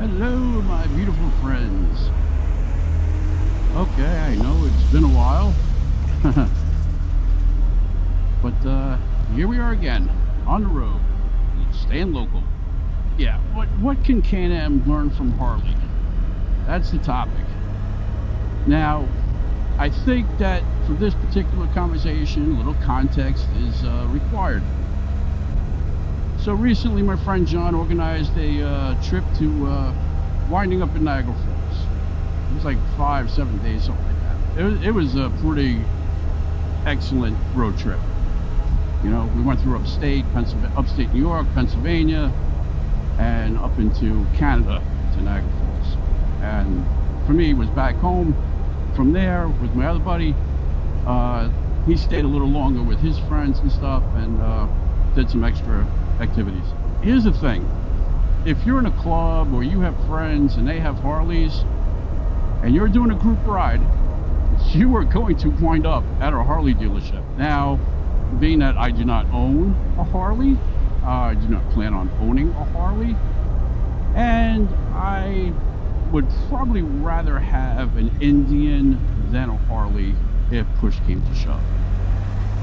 Hello, my beautiful friends. Okay, I know it's been a while, but here we are again, on the road, staying local. Yeah, what can Can-Am learn from Harley? That's the topic. Now, I think that for this particular conversation, a little context is required. So recently, my friend John organized a trip to winding up in Niagara Falls. It was like 5-7 days, something like that. It was a pretty excellent road trip. You know, we went through upstate New York, Pennsylvania, and up into Canada to Niagara Falls. And for me, it was back home. From there, with my other buddy, he stayed a little longer with his friends and stuff, and did some extra activities. Here's the thing: if you're in a club or you have friends and they have Harleys and you're doing a group ride, you are going to wind up at a Harley dealership. Now, being that I do not own a Harley, I do not plan on owning a Harley, and I would probably rather have an Indian than a Harley if push came to shove.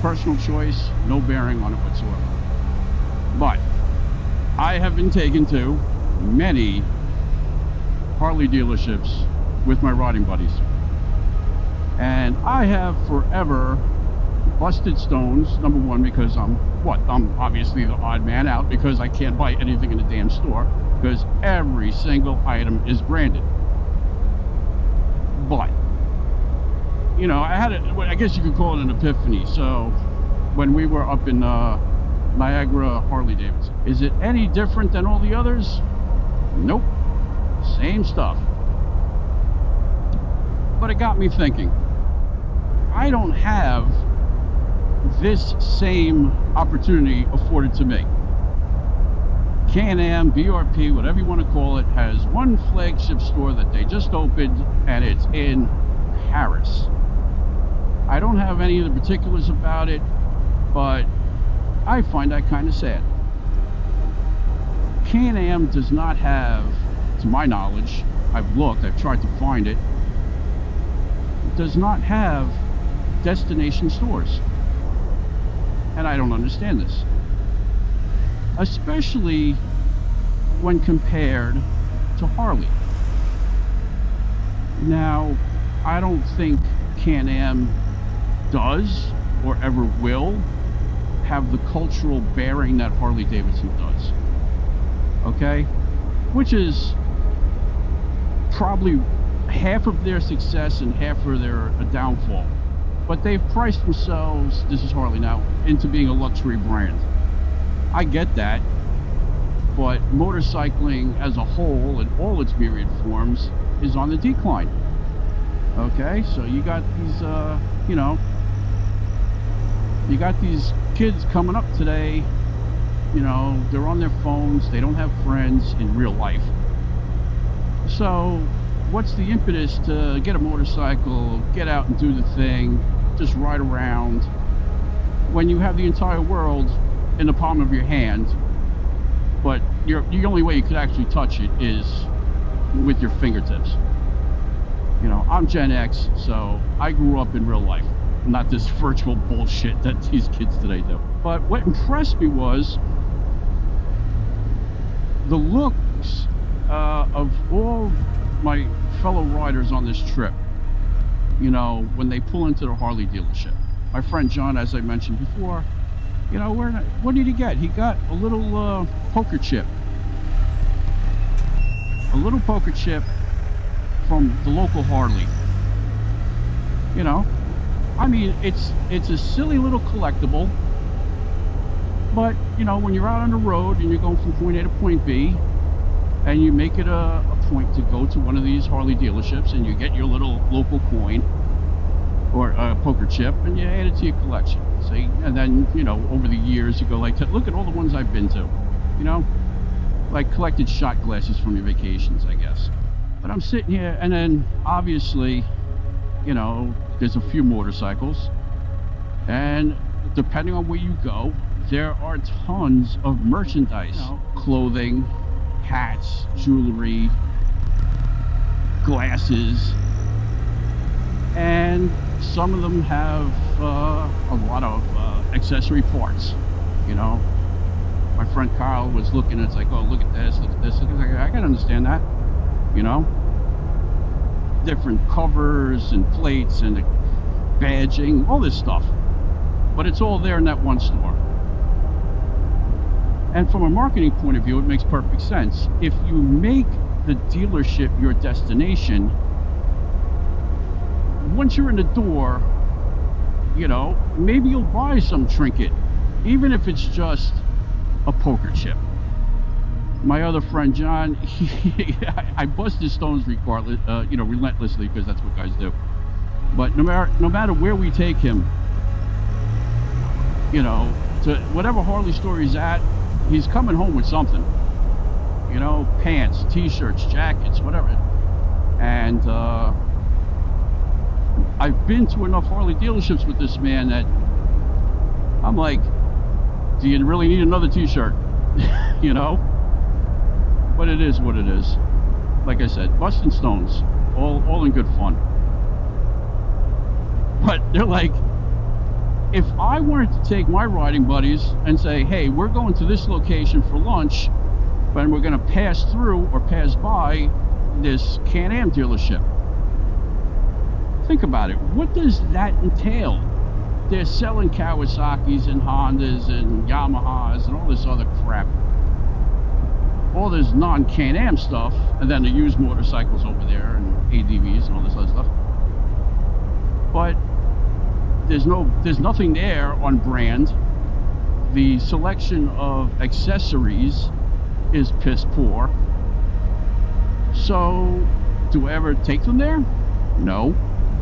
Personal choice, no bearing on it whatsoever. But I have been taken to many Harley dealerships with my riding buddies, and I have forever busted stones. Number one, because I'm obviously the odd man out, because I can't buy anything in the damn store because every single item is branded. But you know, I guess you could call it an epiphany. So when we were up in Niagara Harley Davidson, is it any different than all the others? Nope, same stuff. But it got me thinking, I don't have this same opportunity afforded to me. Can-Am, BRP, whatever you want to call it, has one flagship store that they just opened, and it's in Paris. I don't have any of the particulars about it, but I find that kind of sad. Can-Am does not have, to my knowledge, I've looked, I've tried to find it, does not have destination stores. And I don't understand this, especially when compared to Harley. Now, I don't think Can-Am does or ever will have the cultural bearing that Harley Davidson does. Okay? Which is probably half of their success and half of their downfall. But they've priced themselves, this is Harley now, into being a luxury brand. I get that, but motorcycling as a whole, in all its myriad forms, is on the decline. Okay, so you got these, you got these kids coming up today, you know, they're on their phones, they don't have friends in real life. So what's the impetus to get a motorcycle, get out and do the thing, just ride around, when you have the entire world in the palm of your hand, but the only way you could actually touch it is with your fingertips? You know, I'm Gen X, so I grew up in real life, not this virtual bullshit that these kids today do. But what impressed me was the looks of all my fellow riders on this trip. You know, when they pull into the Harley dealership, my friend John, as I mentioned before, you know, what did he get? He got a little poker chip. A little poker chip from the local Harley. You know, I mean, it's a silly little collectible, but you know, when you're out on the road and you're going from point A to point B, and you make it a point to go to one of these Harley dealerships and you get your little local coin or a poker chip and you add it to your collection. See, and then, you know, over the years you go like, look at all the ones I've been to, you know, like collected shot glasses from your vacations, I guess. But I'm sitting here, and then obviously, you know, there's a few motorcycles, and depending on where you go, there are tons of merchandise, you know, clothing, hats, jewelry, glasses, and some of them have a lot of accessory parts. You know, my friend Kyle was looking, it's like, oh, look at this, look at this. I can understand that, you know, different covers and plates and badging, all this stuff, but it's all there in that one store. And from a marketing point of view, it makes perfect sense. If you make the dealership your destination, once you're in the door, you know, maybe you'll buy some trinket, even if it's just a poker chip. My other friend John, I bust his stones regardless, you know, relentlessly, because that's what guys do. But no matter where we take him, you know, to whatever Harley store he's at, he's coming home with something. You know, pants, t-shirts, jackets, whatever. And I've been to enough Harley dealerships with this man that I'm like, do you really need another t-shirt? You know? But it is what it is. Like I said, busting stones, all in good fun. But they're like, if I wanted to take my riding buddies and say, hey, we're going to this location for lunch, but we're going to pass through or pass by this Can-Am dealership. Think about it. What does that entail? They're selling Kawasaki's and Hondas and Yamahas and all this other crap. All this non-Can-Am stuff, and then the used motorcycles over there and ADVs and all this other stuff. But there's nothing there on brand. The selection of accessories is piss poor. So do I ever take them there? No.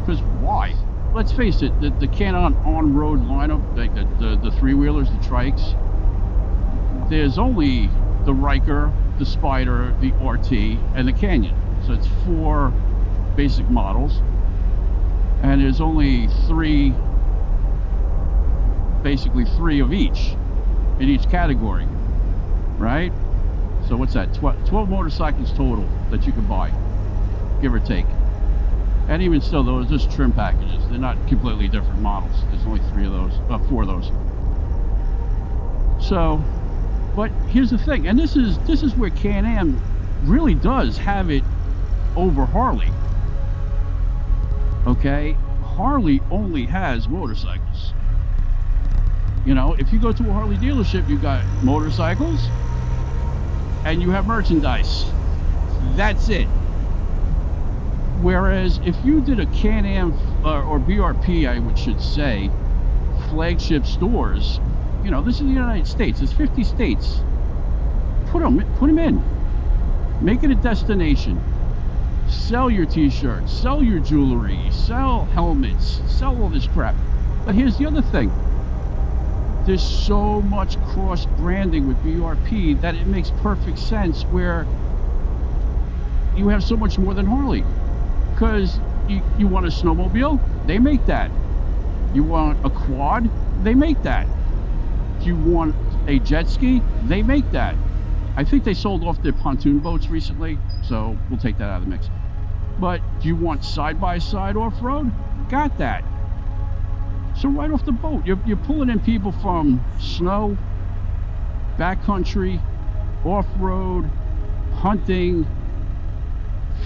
Because why? Let's face it, the Can-Am on-road lineup, like the three-wheelers, the trikes, there's only the Ryker, the Spyder, the RT, and the Canyon. So it's 4 basic models, and there's only basically three of each in each category, right? So what's that? 12 motorcycles total that you can buy, give or take. And even still, those are just trim packages. They're not completely different models. There's only 4 of those. So, but here's the thing, and this is where Can-Am really does have it over Harley. Okay, Harley only has motorcycles. You know, if you go to a Harley dealership, you've got motorcycles and you have merchandise. That's it. Whereas if you did a Can-Am or BRP, I should say, flagship stores, you know, this is the United States. It's 50 states. Put them in. Make it a destination. Sell your t-shirts, sell your jewelry, sell helmets, sell all this crap. But here's the other thing. There's so much cross-branding with BRP that it makes perfect sense where you have so much more than Harley. Because you want a snowmobile? They make that. You want a quad? They make that. You want a jet ski? They make that. I think they sold off their pontoon boats recently, so we'll take that out of the mix. But do you want side-by-side off-road? Got that. So right off the boat, you're pulling in people from snow, backcountry, off-road, hunting,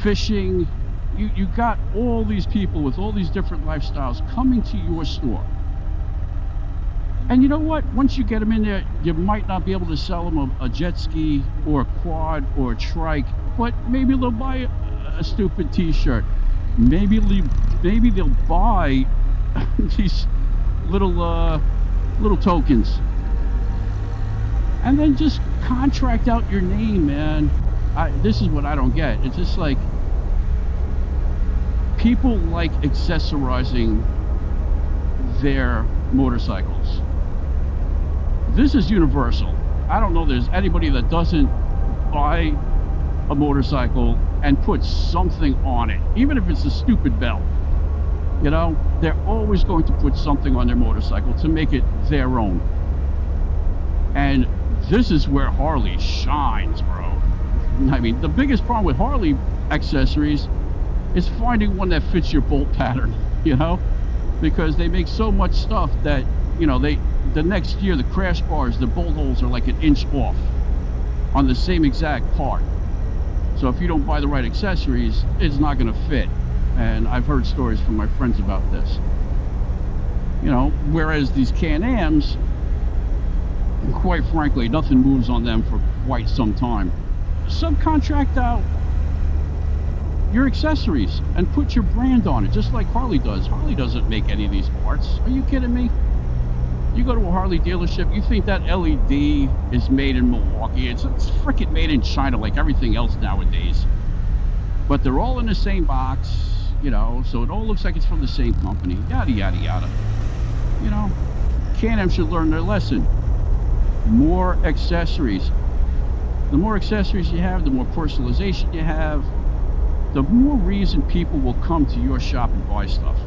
fishing. You got all these people with all these different lifestyles coming to your store. And you know what? Once you get them in there, you might not be able to sell them a jet ski or a quad or a trike, but maybe they'll buy a stupid t-shirt. Maybe they'll buy these little tokens. And then just contract out your name, man. This is what I don't get. It's just like, people like accessorizing their motorcycles. This is universal. I don't know there's anybody that doesn't buy a motorcycle and put something on it, even if it's a stupid belt. You know, they're always going to put something on their motorcycle to make it their own. And this is where Harley shines, bro. I mean, the biggest problem with Harley accessories is finding one that fits your bolt pattern, you know, because they make so much stuff that, you know, the next year the crash bars, the bolt holes are like an inch off on the same exact part. So if you don't buy the right accessories, it's not going to fit. And I've heard stories from my friends about this. You know, whereas these Can-Ams, quite frankly, nothing moves on them for quite some time. Subcontract out your accessories and put your brand on it, just like Harley does. Harley doesn't make any of these parts. Are you kidding me? You go to a Harley dealership, you think that LED is made in Milwaukee. It's freaking made in China like everything else nowadays. But they're all in the same box, you know, so it all looks like it's from the same company, yada, yada, yada. You know, Can-Am should learn their lesson. More accessories. The more accessories you have, the more personalization you have, the more reason people will come to your shop and buy stuff.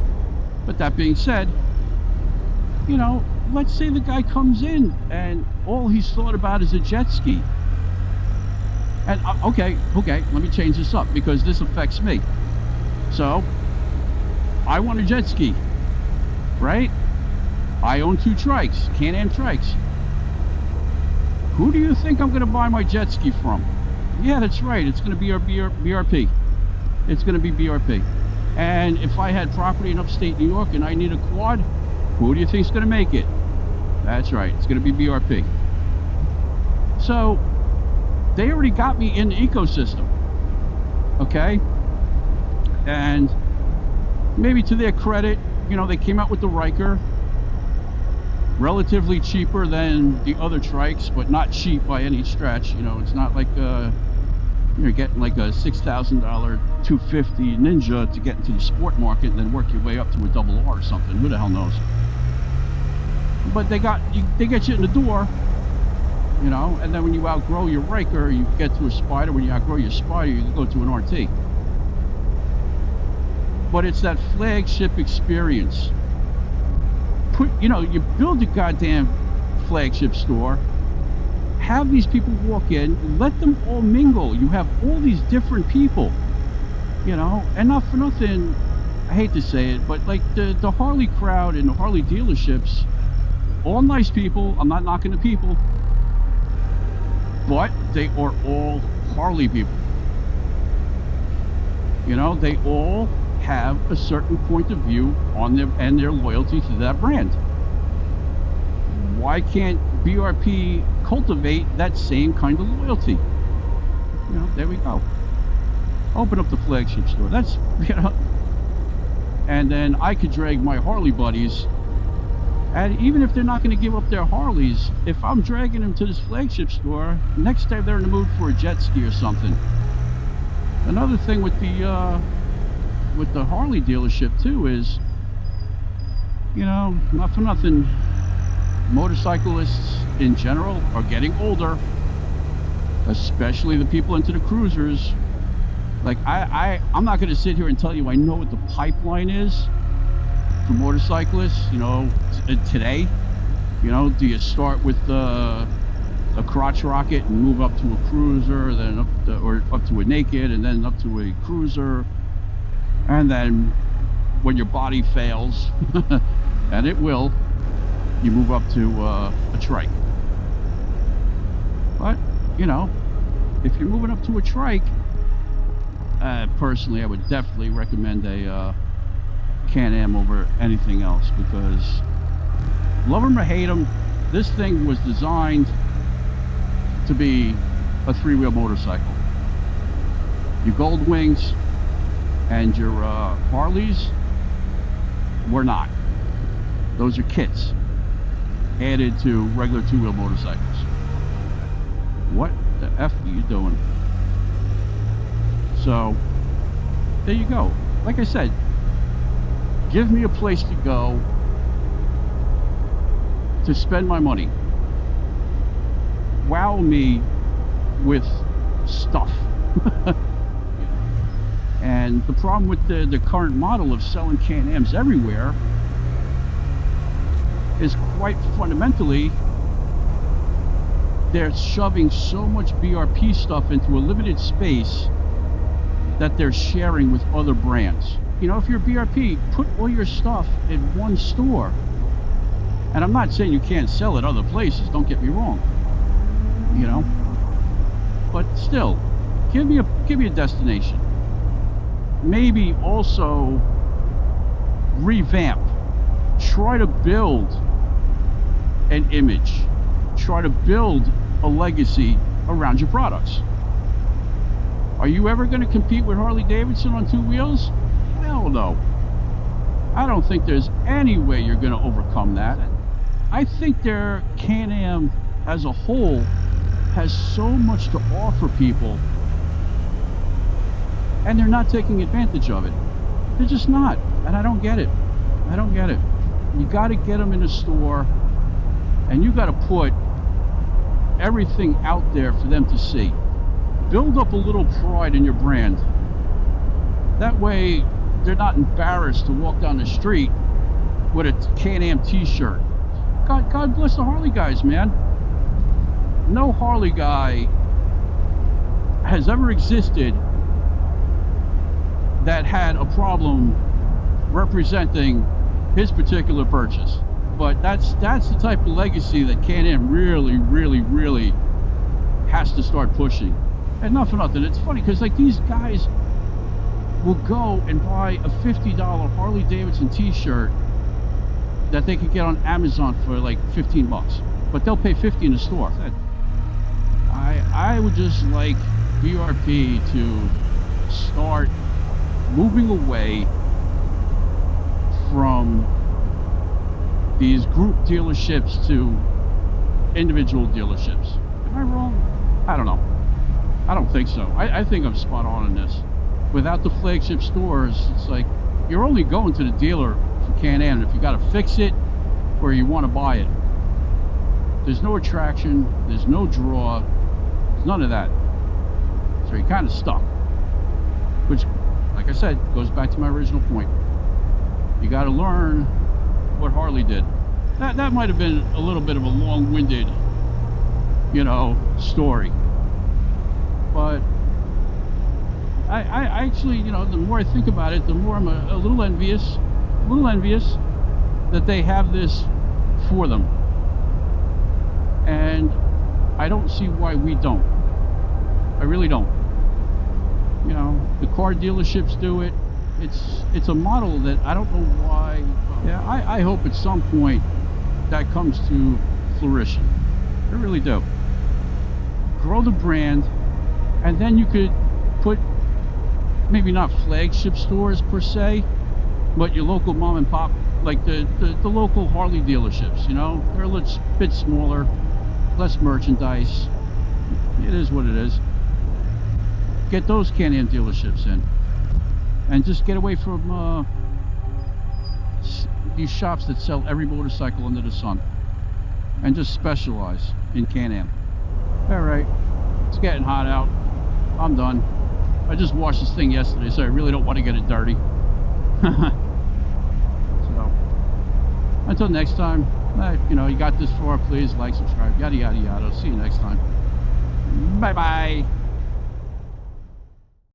But that being said, you know, let's say the guy comes in and all he's thought about is a jet ski. And okay, let me change this up because this affects me. So, I want a jet ski, right? I own 2 trikes, Can-Am trikes. Who do you think I'm going to buy my jet ski from? Yeah, that's right. It's going to be our BRP. It's going to be BRP. And if I had property in upstate New York and I need a quad, who do you think is going to make it? That's right. It's going to be BRP. So, they already got me in the ecosystem. Okay? And maybe to their credit, you know, they came out with the Ryker. Relatively cheaper than the other trikes, but not cheap by any stretch. You know, it's not like you're getting like a $6,000 250 Ninja to get into the sport market and then work your way up to a double R or something. Who the hell knows? But they get you in the door, you know, and then when you outgrow your Ryker, you get to a Spyder. When you outgrow your Spyder, you can go to an RT. But it's that flagship experience. You know, you build a goddamn flagship store, have these people walk in, let them all mingle. You have all these different people, you know, and not for nothing, I hate to say it, but like the Harley crowd and the Harley dealerships, all nice people. I'm not knocking the people, but they are all Harley people. You know, they all have a certain point of view on them and their loyalty to that brand. Why can't BRP cultivate that same kind of loyalty? You know, there we go. Open up the flagship store. That's, you know, and then I could drag my Harley buddies, and even if they're not going to give up their Harleys, if I'm dragging them to this flagship store, next time they're in the mood for a jet ski or something. Another thing with the Harley dealership too is, you know, not for nothing, motorcyclists in general are getting older, especially the people into the cruisers. Like I'm not going to sit here and tell you I know what the pipeline is for motorcyclists, you know, today. You know, do you start with a crotch rocket and move up to a cruiser, then up to a naked, and then up to a cruiser? And then when your body fails, and it will, you move up to a trike. But, you know, if you're moving up to a trike, personally, I would definitely recommend a Can-Am over anything else, because love them or hate them, this thing was designed to be a 3-wheel motorcycle. Your Gold Wings and your Harleys were not. Those are kits added to regular 2-wheel motorcycles. What the F are you doing? So, there you go. Like I said, give me a place to go to spend my money. Wow me with stuff. And the problem with the current model of selling Can-Ams everywhere is quite fundamentally they're shoving so much BRP stuff into a limited space that they're sharing with other brands. You know, if you're BRP, put all your stuff in one store. And I'm not saying you can't sell it other places, don't get me wrong. You know, but still, give me a destination. Maybe also revamp. Try to build an image. Try to build a legacy around your products. Are you ever going to compete with Harley Davidson on two wheels? Hell no. I don't think there's any way you're going to overcome that. I think their Can-Am as a whole has so much to offer people, and they're not taking advantage of it. They're just not, and I don't get it. I don't get it. You got to get them in a store, and you got to put everything out there for them to see. Build up a little pride in your brand. That way, they're not embarrassed to walk down the street with a Can-Am t-shirt. God bless the Harley guys, man. No Harley guy has ever existed that had a problem representing his particular purchase. But that's the type of legacy that Can-Am really has to start pushing. And not for nothing, it's funny because like these guys will go and buy a $50 Harley Davidson t-shirt that they could get on Amazon for like 15 bucks, but they'll pay 50 in the store. I would just like BRP to start moving away from these group dealerships to individual dealerships. Am I wrong? I don't know. I don't think so. I think I'm spot on in this. Without the flagship stores, it's like you're only going to the dealer for Can-Am if you got to fix it or you want to buy it. There's no attraction, there's no draw, there's none of that. So you're kind of stuck. Which, like I said, goes back to my original point. You got to learn what Harley did. That might have been a little bit of a long-winded, you know, story. But I actually, you know, the more I think about it, the more I'm a little envious that they have this for them. And I don't see why we don't. I really don't. You know, the car dealerships do it. It's a model that I don't know why. Yeah, I hope at some point that comes to fruition. I really do. Grow the brand, and then you could put maybe not flagship stores per se, but your local mom and pop, like the local Harley dealerships, you know, they're a little bit smaller, less merchandise. It is what it is. Get those Can-Am dealerships in, and just get away from these shops that sell every motorcycle under the sun, and just specialize in Can-Am. All right, it's getting hot out. I'm done. I just washed this thing yesterday, so I really don't want to get it dirty. So, until next time, you know, you got this far, please like, subscribe, yada, yada, yada. See you next time. Bye-bye.